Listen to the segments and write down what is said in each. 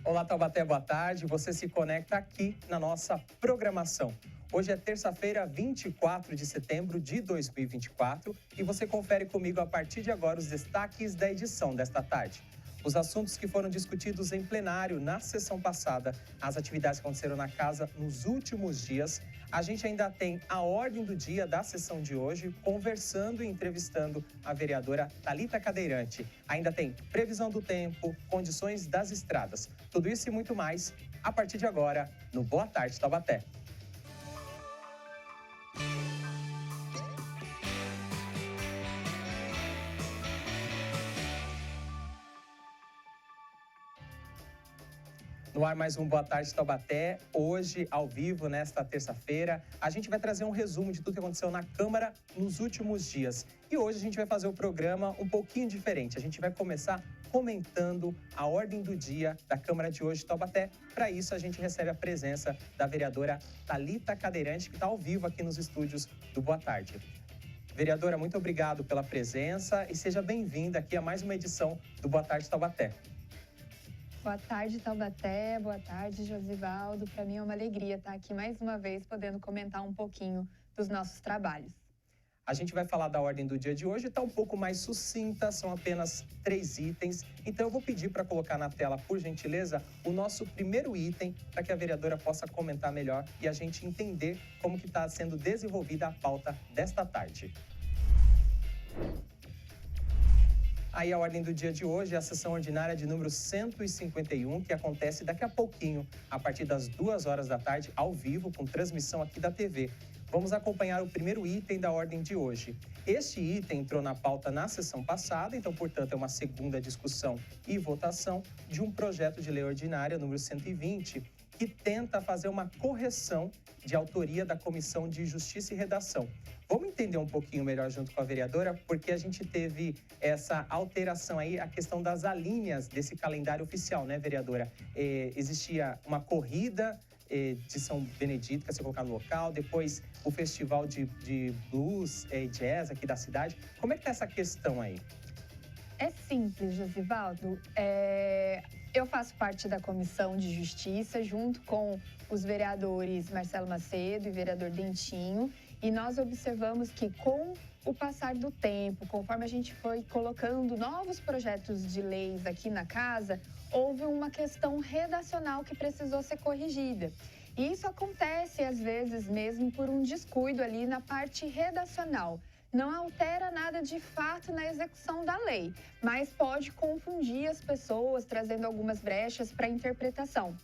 Olá, Taubaté, boa tarde. Você se conecta aqui na nossa programação. Hoje é terça-feira, 24 de setembro de 2024 e você confere comigo a partir de agora os destaques da edição desta tarde. Os assuntos que foram discutidos em plenário na sessão passada, as atividades que aconteceram na casa nos últimos dias. A gente ainda tem a ordem do dia da sessão de hoje, conversando e entrevistando a vereadora Thalita Cadeirante. Ainda tem previsão do tempo, condições das estradas. Tudo isso e muito mais a partir de agora no Boa Tarde, Taubaté. No ar mais um Boa Tarde Taubaté, hoje ao vivo, nesta terça-feira. A gente vai trazer um resumo de tudo que aconteceu na Câmara nos últimos dias. E hoje a gente vai fazer o programa um pouquinho diferente. A gente vai começar comentando a ordem do dia da Câmara de hoje de Taubaté. Para isso a gente recebe a presença da vereadora Thalita Cadeirante, que está ao vivo aqui nos estúdios do Boa Tarde. Vereadora, muito obrigado pela presença e seja bem-vinda aqui a mais uma edição do Boa Tarde Taubaté. Boa tarde, Taubaté. Boa tarde, Josivaldo. Para mim é uma alegria estar aqui mais uma vez, podendo comentar um pouquinho dos nossos trabalhos. A gente vai falar da ordem do dia de hoje, está um pouco mais sucinta, são apenas 3 itens. Então eu vou pedir para colocar na tela, por gentileza, o nosso primeiro item, para que a vereadora possa comentar melhor e a gente entender como que está sendo desenvolvida a pauta desta tarde. Aí a ordem do dia de hoje é a sessão ordinária de número 151, que acontece daqui a pouquinho, a partir das 2 horas da tarde, ao vivo, com transmissão aqui da TV. Vamos acompanhar o primeiro item da ordem de hoje. Este item entrou na pauta na sessão passada, então, portanto, é uma segunda discussão e votação de um projeto de lei ordinária número 120, que tenta fazer uma correção de autoria da Comissão de Justiça e Redação. Vamos entender um pouquinho melhor junto com a vereadora, porque a gente teve essa alteração aí, a questão das alíneas desse calendário oficial, né, vereadora? Existia uma corrida de São Benedito, que ia ser colocado no local, depois o festival de blues e jazz aqui da cidade. Como é que tá essa questão aí? É simples, Josivaldo. Eu faço parte da Comissão de Justiça, junto com os vereadores Marcelo Macedo e vereador Dentinho, e nós observamos que com o passar do tempo, conforme a gente foi colocando novos projetos de leis aqui na casa, houve uma questão redacional que precisou ser corrigida. E isso acontece, às vezes, mesmo por um descuido ali na parte redacional. Não altera nada de fato na execução da lei, mas pode confundir as pessoas, trazendo algumas brechas para a interpretação.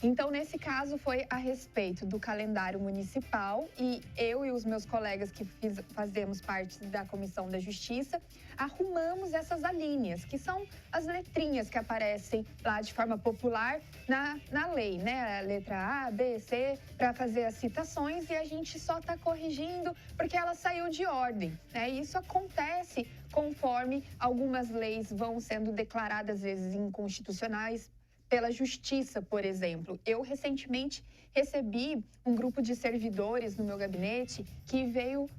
Então, nesse caso, foi a respeito do calendário municipal e eu e os meus colegas que fazemos parte da Comissão da Justiça, arrumamos essas alíneas, que são as letrinhas que aparecem lá de forma popular na lei, né? A letra A, B, C, para fazer as citações, e a gente só está corrigindo porque ela saiu de ordem, né? E isso acontece conforme algumas leis vão sendo declaradas, às vezes, inconstitucionais, pela Justiça, por exemplo. Eu recentemente recebi um grupo de servidores no meu gabinete que veio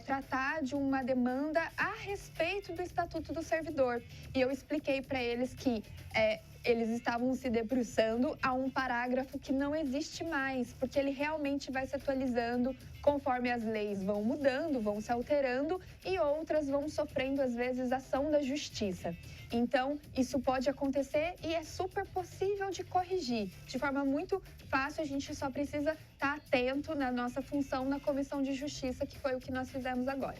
tratar de uma demanda a respeito do Estatuto do Servidor. E eu expliquei para eles que eles estavam se debruçando a um parágrafo que não existe mais, porque ele realmente vai se atualizando conforme as leis vão mudando, vão se alterando e outras vão sofrendo, às vezes, ação da justiça. Então, isso pode acontecer e é super possível de corrigir. De forma muito fácil, a gente só precisa estar atento na nossa função na Comissão de Justiça, que foi o que nós fizemos agora.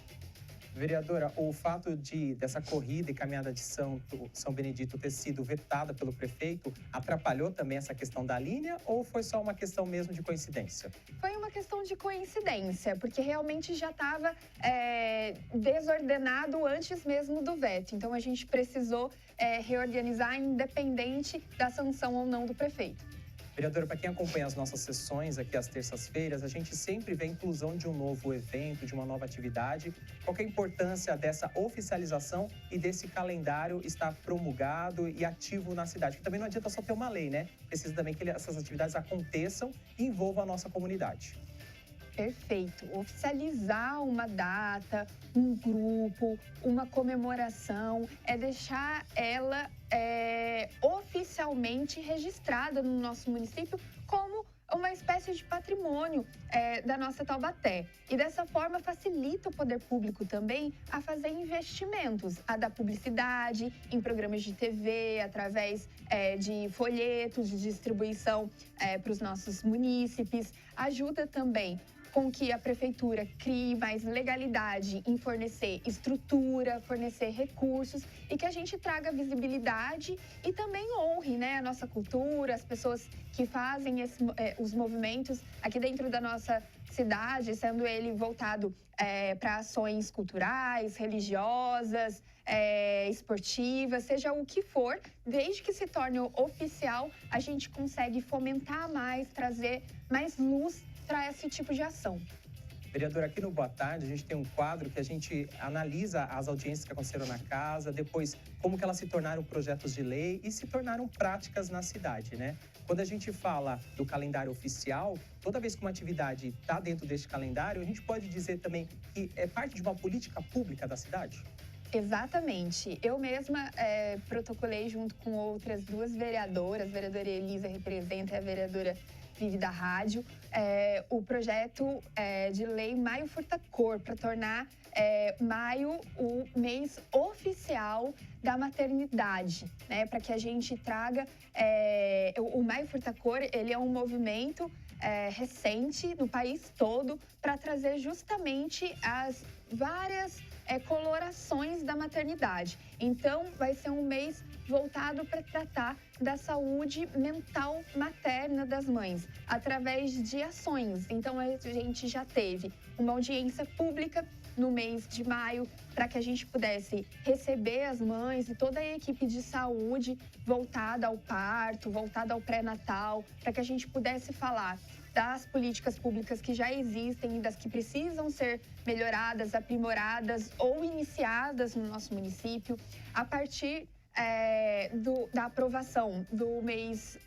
Vereadora, o fato dessa corrida e caminhada de São Benedito ter sido vetada pelo prefeito atrapalhou também essa questão da linha ou foi só uma questão mesmo de coincidência? Foi uma questão de coincidência, porque realmente já estava desordenado antes mesmo do veto. Então, a gente precisou reorganizar independente da sanção ou não do prefeito. Vereadora, para quem acompanha as nossas sessões aqui às terças-feiras, a gente sempre vê a inclusão de um novo evento, de uma nova atividade. Qual que é a importância dessa oficialização e desse calendário estar promulgado e ativo na cidade? Porque também não adianta só ter uma lei, né? Precisa também que essas atividades aconteçam e envolvam a nossa comunidade. Perfeito. Oficializar uma data, um grupo, uma comemoração, é deixar ela oficialmente registrada no nosso município como uma espécie de patrimônio da nossa Taubaté. E dessa forma facilita o poder público também a fazer investimentos, a dar publicidade em programas de TV, através de folhetos, de distribuição para os nossos munícipes. Ajuda também com que a prefeitura crie mais legalidade em fornecer estrutura, fornecer recursos e que a gente traga visibilidade e também honre, né, a nossa cultura, as pessoas que fazem os movimentos aqui dentro da nossa cidade, sendo ele voltado para ações culturais, religiosas, esportivas, seja o que for, desde que se torne oficial, a gente consegue fomentar mais, trazer mais luz para esse tipo de ação. Vereadora, aqui no Boa Tarde, a gente tem um quadro que a gente analisa as audiências que aconteceram na casa, depois como que elas se tornaram projetos de lei e se tornaram práticas na cidade, né? Quando a gente fala do calendário oficial, toda vez que uma atividade está dentro deste calendário, a gente pode dizer também que é parte de uma política pública da cidade? Exatamente. Eu mesma protocolei junto com outras duas vereadoras, a vereadora Elisa representa e a vereadora Vive da Rádio, o projeto de lei Maio Furta Cor, para tornar maio o mês oficial da maternidade, né? Para que a gente traga... o Maio Furta Cor, ele é um movimento recente no país todo para trazer justamente as várias colorações da maternidade. Então, vai ser um mês voltado para tratar da saúde mental materna das mães, através de ações. Então, a gente já teve uma audiência pública no mês de maio, para que a gente pudesse receber as mães e toda a equipe de saúde voltada ao parto, voltada ao pré-natal, para que a gente pudesse falar das políticas públicas que já existem e das que precisam ser melhoradas, aprimoradas ou iniciadas no nosso município. A partir da aprovação do mês,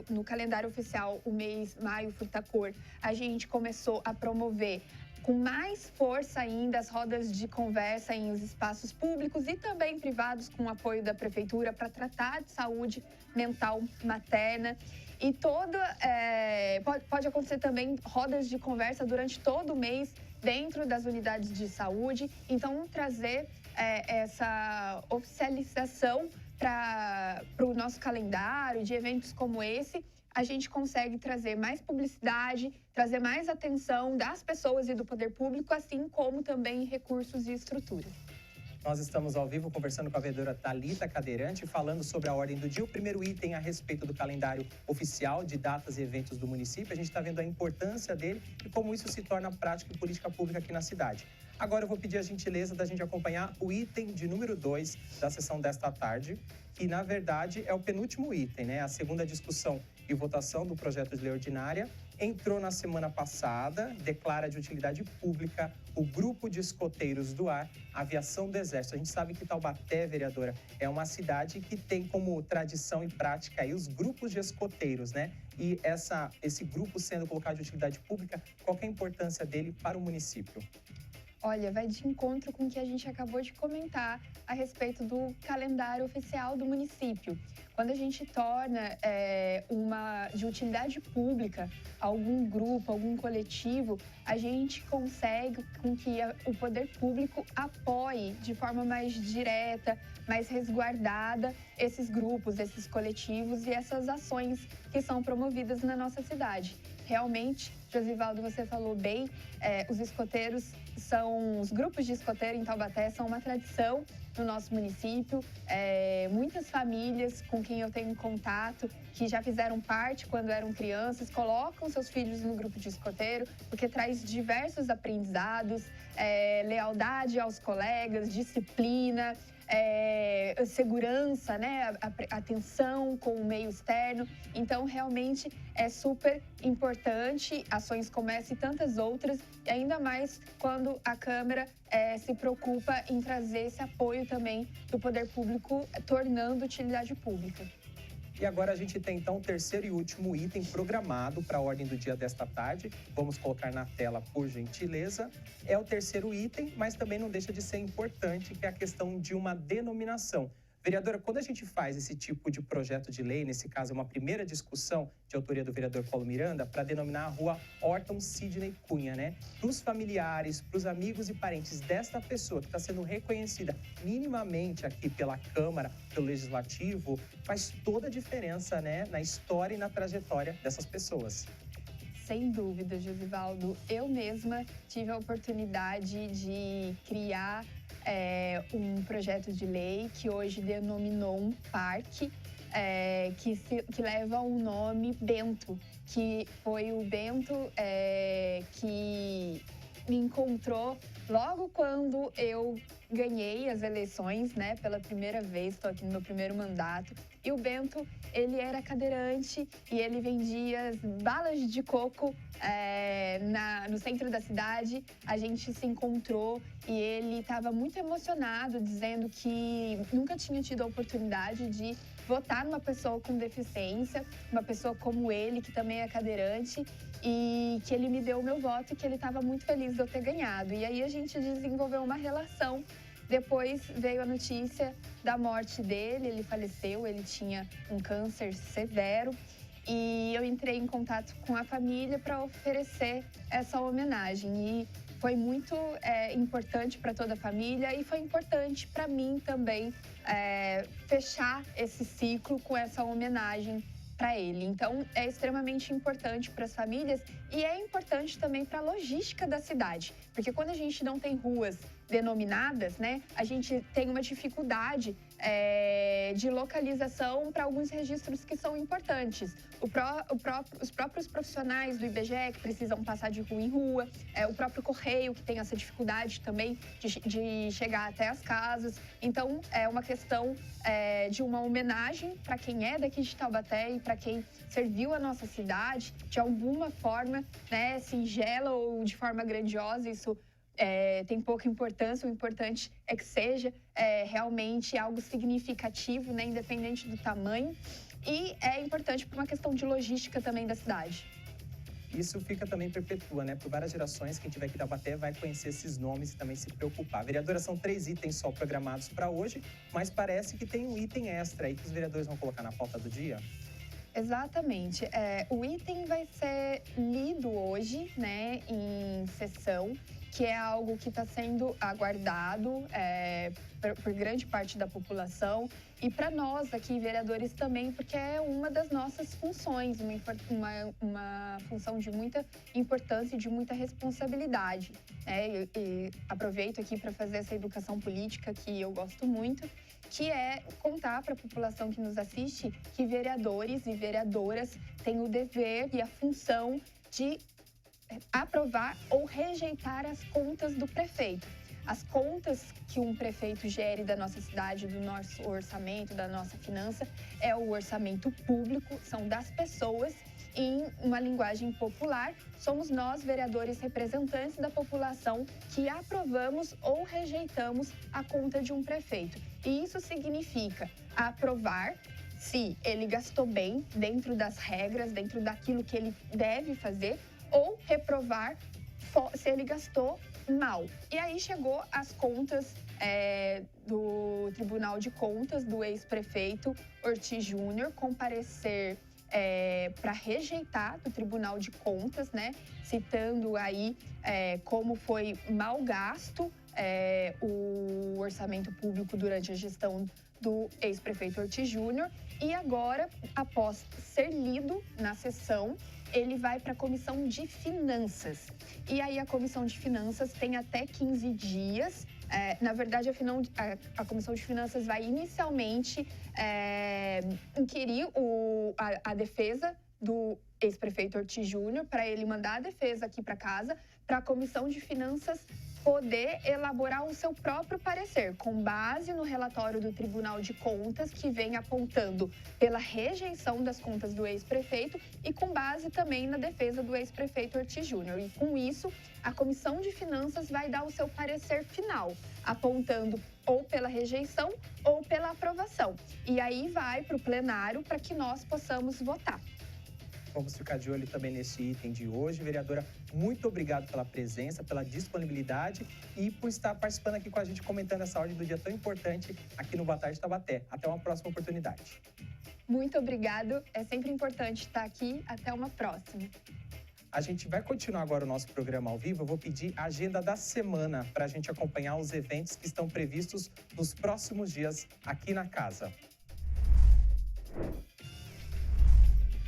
no calendário oficial, o mês Maio Furta Cor, a gente começou a promover com mais força ainda as rodas de conversa em os espaços públicos e também privados com o apoio da prefeitura para tratar de saúde mental materna. E pode acontecer também rodas de conversa durante todo o mês dentro das unidades de saúde. Então, trazer essa oficialização para o nosso calendário de eventos como esse, a gente consegue trazer mais publicidade, trazer mais atenção das pessoas e do poder público, assim como também recursos e estrutura. Nós estamos ao vivo conversando com a vereadora Thalita Cadeirante, falando sobre a ordem do dia. O primeiro item a respeito do calendário oficial de datas e eventos do município. A gente está vendo a importância dele e como isso se torna prática e política pública aqui na cidade. Agora eu vou pedir a gentileza da gente acompanhar o item de número 2 da sessão desta tarde, que na verdade é o penúltimo item, né? A segunda discussão e votação do projeto de lei ordinária. Entrou na semana passada, declara de utilidade pública o Grupo de Escoteiros do Ar, Aviação do Exército. A gente sabe que Taubaté, vereadora, é uma cidade que tem como tradição e prática aí os grupos de escoteiros, né? E esse grupo sendo colocado de utilidade pública, qual que é a importância dele para o município? Olha, vai de encontro com o que a gente acabou de comentar a respeito do calendário oficial do município. Quando a gente torna de utilidade pública algum grupo, algum coletivo, a gente consegue com que o poder público apoie de forma mais direta, mais resguardada esses grupos, esses coletivos e essas ações que são promovidas na nossa cidade. Realmente, Josivaldo, você falou bem, os grupos de escoteiro em Taubaté são uma tradição no nosso município. Muitas famílias com quem eu tenho contato, que já fizeram parte quando eram crianças, colocam seus filhos no grupo de escoteiro, porque traz diversos aprendizados, lealdade aos colegas, disciplina, segurança, né? Atenção com o meio externo. Então, realmente é super importante ações como essa e tantas outras, e ainda mais quando a Câmara se preocupa em trazer esse apoio também do poder público, tornando utilidade pública. E agora a gente tem, então, o terceiro e último item programado para a ordem do dia desta tarde. Vamos colocar na tela, por gentileza. É o terceiro item, mas também não deixa de ser importante, que é a questão de uma denominação. Vereadora, quando a gente faz esse tipo de projeto de lei, nesse caso uma primeira discussão de autoria do vereador Paulo Miranda, para denominar a rua Horton Sidney Cunha, né? Para os familiares, para os amigos e parentes desta pessoa que está sendo reconhecida minimamente aqui pela Câmara, pelo Legislativo, faz toda a diferença, né? Na história e na trajetória dessas pessoas. Sem dúvida, Josivaldo. Eu mesma tive a oportunidade de criar um projeto de lei que hoje denominou um parque que leva o nome Bento, que foi o Bento que me encontrou logo quando eu ganhei as eleições, né, pela primeira vez, estou aqui no meu primeiro mandato. E o Bento, ele era cadeirante e ele vendia balas de coco no centro da cidade. A gente se encontrou e ele estava muito emocionado, dizendo que nunca tinha tido a oportunidade de votar numa pessoa com deficiência, uma pessoa como ele, que também é cadeirante, e que ele me deu o meu voto e que ele estava muito feliz de eu ter ganhado. E aí a gente desenvolveu uma relação. Depois veio a notícia da morte dele, ele faleceu, ele tinha um câncer severo. E eu entrei em contato com a família para oferecer essa homenagem. E foi muito importante para toda a família e foi importante para mim também fechar esse ciclo com essa homenagem para ele. Então, é extremamente importante para as famílias e é importante também para a logística da cidade. Porque quando a gente não tem ruas denominadas, né, a gente tem uma dificuldade de localização para alguns registros que são importantes. Os próprios profissionais do IBGE que precisam passar de rua em rua, o próprio correio que tem essa dificuldade também de chegar até as casas. Então, é uma questão de uma homenagem para quem é daqui de Taubaté e para quem serviu a nossa cidade de alguma forma, né, singela ou de forma grandiosa. Isso tem pouca importância, o importante é que seja realmente algo significativo, né, independente do tamanho, e é importante por uma questão de logística também da cidade. Isso fica também perpetua, né? Por várias gerações, quem tiver aqui da Taubaté vai conhecer esses nomes e também se preocupar. Vereadora, são 3 itens só programados para hoje, mas parece que tem um item extra aí que os vereadores vão colocar na pauta do dia. Exatamente. O item vai ser lido hoje, né, em sessão, que é algo que está sendo aguardado por grande parte da população e para nós aqui, vereadores, também, porque é uma das nossas funções, uma função de muita importância e de muita responsabilidade. E aproveito aqui para fazer essa educação política que eu gosto muito, que é contar para a população que nos assiste que vereadores e vereadoras têm o dever e a função de aprovar ou rejeitar as contas do prefeito. As contas que um prefeito gere da nossa cidade, do nosso orçamento, da nossa finança, é o orçamento público, são das pessoas. Em uma linguagem popular, somos nós, vereadores representantes da população, que aprovamos ou rejeitamos a conta de um prefeito. E isso significa aprovar se ele gastou bem, dentro das regras, dentro daquilo que ele deve fazer, ou reprovar se ele gastou mal. E aí chegou as contas do Tribunal de Contas do ex-prefeito Ortiz Júnior, comparecer para rejeitar do Tribunal de Contas, né? Citando aí como foi mal gasto o orçamento público durante a gestão do ex-prefeito Ortiz Júnior. E agora, após ser lido na sessão, ele vai para a Comissão de Finanças. E aí a Comissão de Finanças tem até 15 dias. Na verdade, a Comissão de Finanças vai inicialmente inquirir a defesa do ex-prefeito Ortiz Júnior, para ele mandar a defesa aqui para casa, para a Comissão de Finanças poder elaborar o seu próprio parecer, com base no relatório do Tribunal de Contas, que vem apontando pela rejeição das contas do ex-prefeito e com base também na defesa do ex-prefeito Ortiz Júnior. E com isso, a Comissão de Finanças vai dar o seu parecer final, apontando ou pela rejeição ou pela aprovação. E aí vai para o plenário para que nós possamos votar. Vamos ficar de olho também nesse item de hoje. Vereadora, muito obrigado pela presença, pela disponibilidade e por estar participando aqui com a gente, comentando essa ordem do dia tão importante aqui no Boa Tarde Taubaté. Até uma próxima oportunidade. Muito obrigado. É sempre importante estar aqui. Até uma próxima. A gente vai continuar agora o nosso programa ao vivo. Eu vou pedir a agenda da semana para a gente acompanhar os eventos que estão previstos nos próximos dias aqui na casa.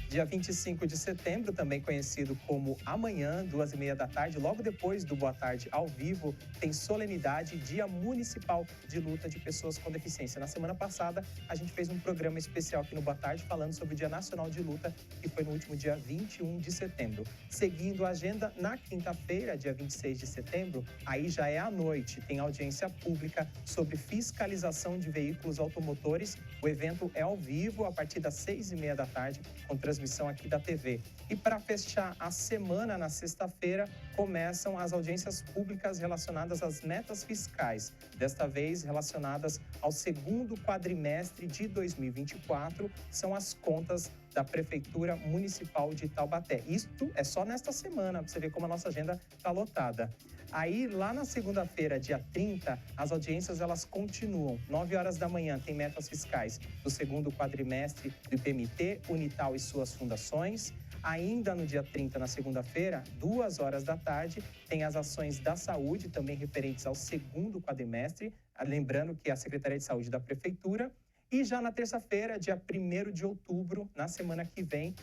Dia 25 de setembro, também conhecido como amanhã, 2h30 da tarde, logo depois do Boa Tarde ao vivo, tem solenidade Dia Municipal de Luta de Pessoas com Deficiência. Na semana passada, a gente fez um programa especial aqui no Boa Tarde falando sobre o Dia Nacional de Luta, que foi no último dia 21 de setembro. Seguindo a agenda, na quinta-feira, dia 26 de setembro, aí já é à noite, tem audiência pública sobre fiscalização de veículos automotores. O evento é ao vivo, a partir das 6h30 da tarde, com transmissão aqui da TV. E para fechar a semana, na sexta-feira, começam as audiências públicas relacionadas às metas fiscais, desta vez relacionadas ao segundo quadrimestre de 2024, são as contas da Prefeitura Municipal de Taubaté. Isto é só nesta semana, para você ver como a nossa agenda está lotada. Aí, lá na segunda-feira, dia 30, as audiências elas continuam. 9h da manhã tem metas fiscais do segundo quadrimestre do IPMT, Unital e suas fundações. Ainda no dia 30, na segunda-feira, 2h da tarde, tem as ações da saúde, também referentes ao segundo quadrimestre. Lembrando que é a Secretaria de Saúde da Prefeitura. E já na terça-feira, dia 1º de outubro, na semana que vem,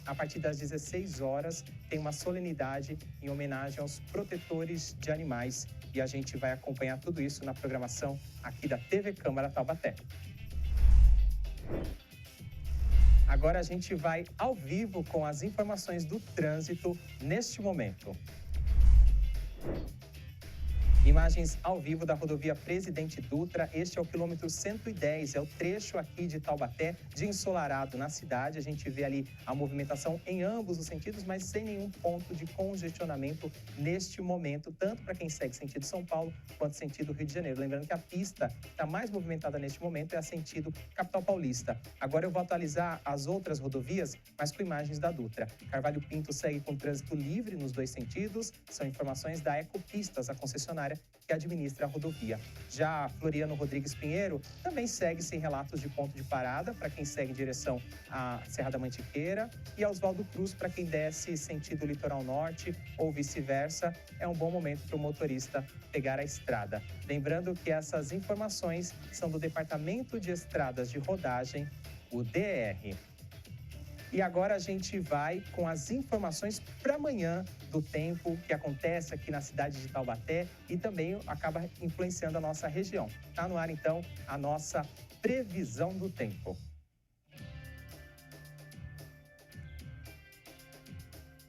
a partir das 16h, tem uma solenidade em homenagem aos protetores de animais. E a gente vai acompanhar tudo isso na programação aqui da TV Câmara Taubaté. Agora a gente vai ao vivo com as informações do trânsito neste momento. Imagens ao vivo da rodovia Presidente Dutra. Este é o quilômetro 110, é o trecho aqui de Taubaté, de ensolarado na cidade. A gente vê ali a movimentação em ambos os sentidos, mas sem nenhum ponto de congestionamento neste momento, tanto para quem segue sentido São Paulo, quanto sentido Rio de Janeiro. Lembrando que a pista está mais movimentada neste momento, é a sentido capital paulista. Agora eu vou atualizar as outras rodovias, mas com imagens da Dutra. Carvalho Pinto segue com trânsito livre nos dois sentidos. São informações da Ecopistas, a concessionária que administra a rodovia. Já Floriano Rodrigues Pinheiro também segue sem relatos de ponto de parada para quem segue em direção à Serra da Mantiqueira, e a Oswaldo Cruz para quem desce sentido litoral norte ou vice-versa. É um bom momento para o motorista pegar a estrada. Lembrando que essas informações são do Departamento de Estradas de Rodagem, o DR. E agora a gente vai com as informações para amanhã do tempo que acontece aqui na cidade de Taubaté e também acaba influenciando a nossa região. Está no ar, então, a nossa previsão do tempo.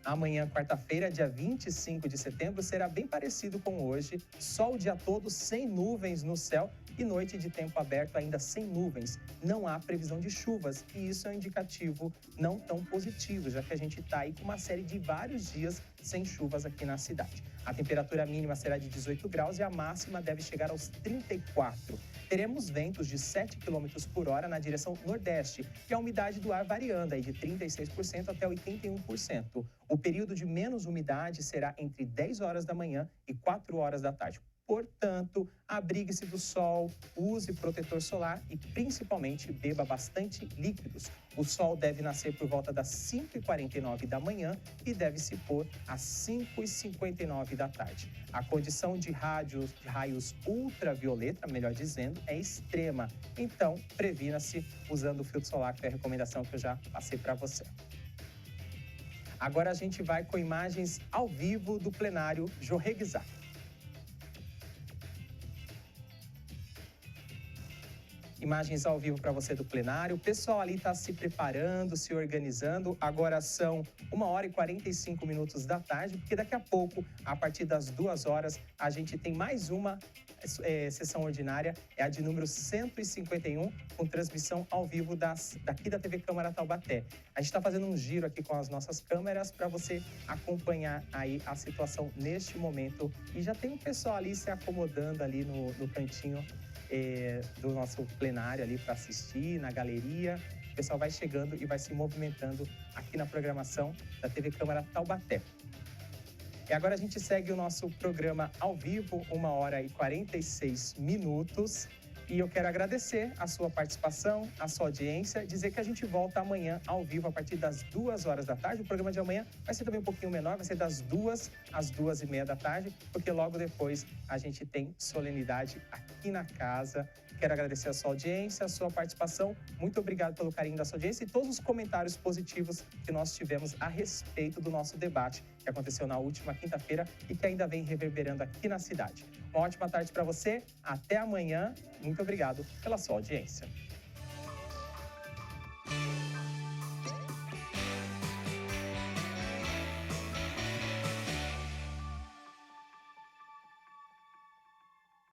Amanhã, quarta-feira, dia 25 de setembro, será bem parecido com hoje. Sol o dia todo, sem nuvens no céu, e noite de tempo aberto ainda sem nuvens. Não há previsão de chuvas e isso é um indicativo não tão positivo, já que a gente está aí com uma série de vários dias sem chuvas aqui na cidade. A temperatura mínima será de 18 graus e a máxima deve chegar aos 34. Teremos ventos de 7 km por hora na direção nordeste e a umidade do ar variando aí de 36% até 81%. O período de menos umidade será entre 10h da manhã e 4h da tarde. Portanto, abrigue-se do sol, use protetor solar e, principalmente, beba bastante líquidos. O sol deve nascer por volta das 5h49 da manhã e deve se pôr às 5h59 da tarde. A condição de raios ultravioleta, melhor dizendo, é extrema. Então, previna-se usando o filtro solar, que é a recomendação que eu já passei para você. Agora a gente vai com imagens ao vivo do plenário Jorreguizar. Imagens ao vivo para você do plenário. O pessoal ali está se preparando, se organizando. Agora são 1h45 da tarde, porque daqui a pouco, a partir das 2h, a gente tem mais uma sessão ordinária, é a de número 151, com transmissão ao vivo daqui da TV Câmara Taubaté. A gente está fazendo um giro aqui com as nossas câmeras para você acompanhar aí a situação neste momento. E já tem um pessoal ali se acomodando ali no cantinho do nosso plenário ali para assistir, na galeria. O pessoal vai chegando e vai se movimentando aqui na programação da TV Câmara Taubaté. E agora a gente segue o nosso programa ao vivo, 1h46. E eu quero agradecer a sua participação, a sua audiência, dizer que a gente volta amanhã ao vivo a partir das 2h da tarde. O programa de amanhã vai ser também um pouquinho menor, vai ser das 2 às 2h30 da tarde, porque logo depois a gente tem solenidade aqui na casa. Quero agradecer a sua audiência, a sua participação. Muito obrigado pelo carinho da sua audiência e todos os comentários positivos que nós tivemos a respeito do nosso debate que aconteceu na última quinta-feira e que ainda vem reverberando aqui na cidade. Uma ótima tarde para você. Até amanhã. Muito obrigado pela sua audiência.